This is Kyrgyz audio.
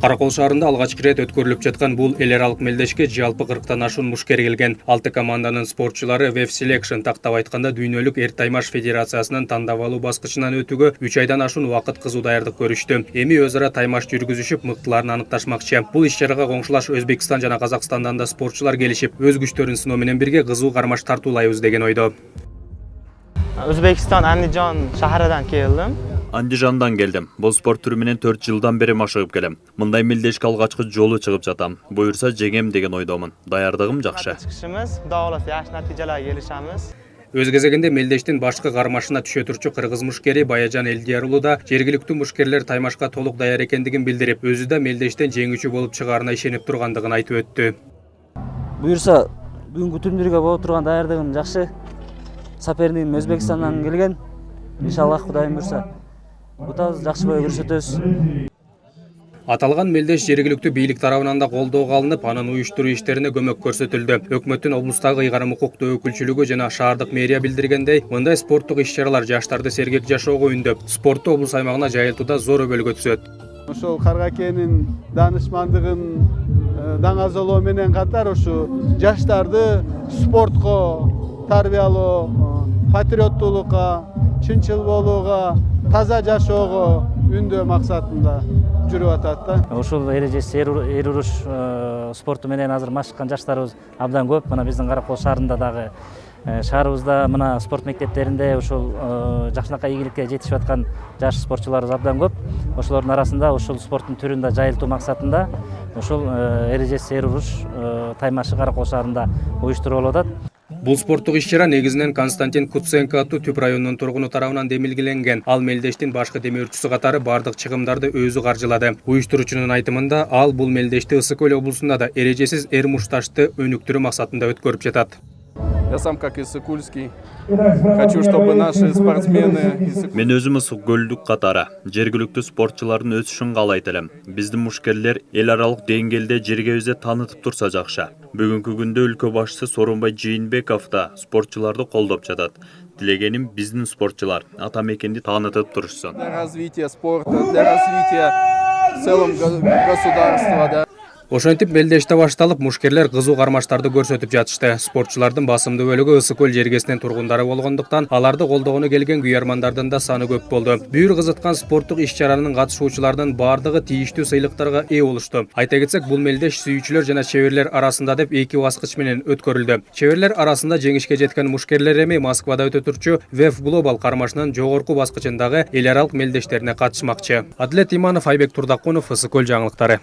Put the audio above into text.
Каракол шаарында алгачкы рет өткөрүлүп жаткан бул эл аралык мелдешке жалпы 40тан ашуун мушкер келген. 6 команданын спортчулары Web Selection тактап айтканда дүйнөлүк эр таймаш федерациясынын тандап алуу баскычынан өтүүгө 3 айдан ашуун убакыт кызуу даярдык көрүштү. Эми өз ара таймаш жүргүзүшүп, мыктыларын аныкташмакчы. Бул иш-чарага коңшулаш Өзбекстан жана Казакстандан да спортчулар келишип, өз күчтөрүн сыноо менен бирге кызуу кармаш тартуулайбыз деген ойдо. Өзбекстан Андижан шаарынан келдим. Андижандан келдим. Бул спорт түрү менен 4 жылдан бери машыгып келем. Мындай мелдешке алгачкы жолу чыгып жатам. Буюрса жеңем деген ойдомун. Даярдыгым жакшы. Чыгышыбыз, Кудай кааласа жакшы натыйжаларга келишебиз. Өз кезегинде мелдештин башкы кармашына түшө турчу кыргыз мушкери Баяжан Элдияр уулу да жергиликтүү мушкерлер таймашка толук даяр экендигин билдирип, өзү да мелдештен жеңүүчү болуп чыгаарына ишенип тургандыгын айтып өттү. Буюрса бүгүнкү турнирге боло турган даярдыгым жакшы. Сопернигим Өзбекстандан келген. Иншаллах Кудайым буйрса бутабыз жакшы бой көрсөтөбүз. Аталган мелдеш жергиликтүү бийлик тарабынан да колдоого алынып, анын уюштуруу иштерине көмөк көрсөтүлдү. Өкмөттүн облустагы ыйгарым укуктуу өкүлчүлүгү жана шаардык мэрия билдиргендей, мындай спорттук иш-чаралар жаштарды сергек жашоого үндөп, спортту облус аймагына жайылтууда зор өбөлгө түзөт. Ошол Каргакенин даанышмандыгын даңазолоо менен катар ушу жаштарды спортко тарбиялоо, патриоттуулукка, чынчыл болууга, таза жашоого үндөө максатында жүрүп атат да. Ушул эрежеси эр уруш спорту менен азыр машыккан жаштарыбыз абдан көп. Мына биздин Каракол шаарында дагы шаарыбызда мына спорт мектептеринде ушул жакшынакай ийгиликке жетишип аткан жаш спортчуларыбыз абдан көп. Ошолордун арасында ушул спорттун түрүн да жайылтуу максатында ушул эрежеси эр уруш таймашы Каракол шаарында уюштурулуп атат. Бул спорттук иш-чара негизинен Константин Куценко аттуу Түп районунун тургуну тарабынан демилгеленген. Ал мелдештин башкы демөөрчүсү катары бардык чыгымдарды өзү каржылады. Уюштуруучунун айтымында, ал бул мелдешти Ысык Көл облусунда да эрежесиз эр мушташты өнүктүрүү максатында өткөрүп жатат. Я сам как иссык-кульский. Хочу, чтобы наши спортсмены... Мен өзүм Ысык Көлдүк катары жергиликтүү спортчулардын өсүшүн каалайт элем. Биздин мушкерлер эл аралык деңгээлде жергебизде таанытып турса жакшы. Бүгүнкү күндө өлкө башчысы Сооронбай Жээнбеков да спортчуларды колдоп жатат. Тилегеним биздин спортчулар ата мекенди таанытып турушсын. Для развития спорта, для развития в целом государства, да. Ошентип мелдеште башталып, мушкерлер кызуу кармаштарды көрсөтүп жатышты. Спортчулардын басымдуу бөлүгү Ысык Көл жергесинин тургундары болгондуктан, аларды колдогону келген күйөрмандардын да саны көп болду. Бүйүр кызыткан спорттук иш-чаранын катышуучуларынын бардыгы тийиштүү сыйлыктарга ээ болушту. Айта кетсек, бул мелдеш сүйүүчүлөр жана чеберлер арасында деп 2 баскыч менен өткөрүлдү. Чеберлер арасында жеңишке жеткен мушкерлер эми Москвада өтө турчу WEF Global кармашынын жогорку баскычындагы эл аралык мелдештерине катышмакчы. Адлет Иманов, Айбек Турдакунов, Ысык Көл жаңылыктары.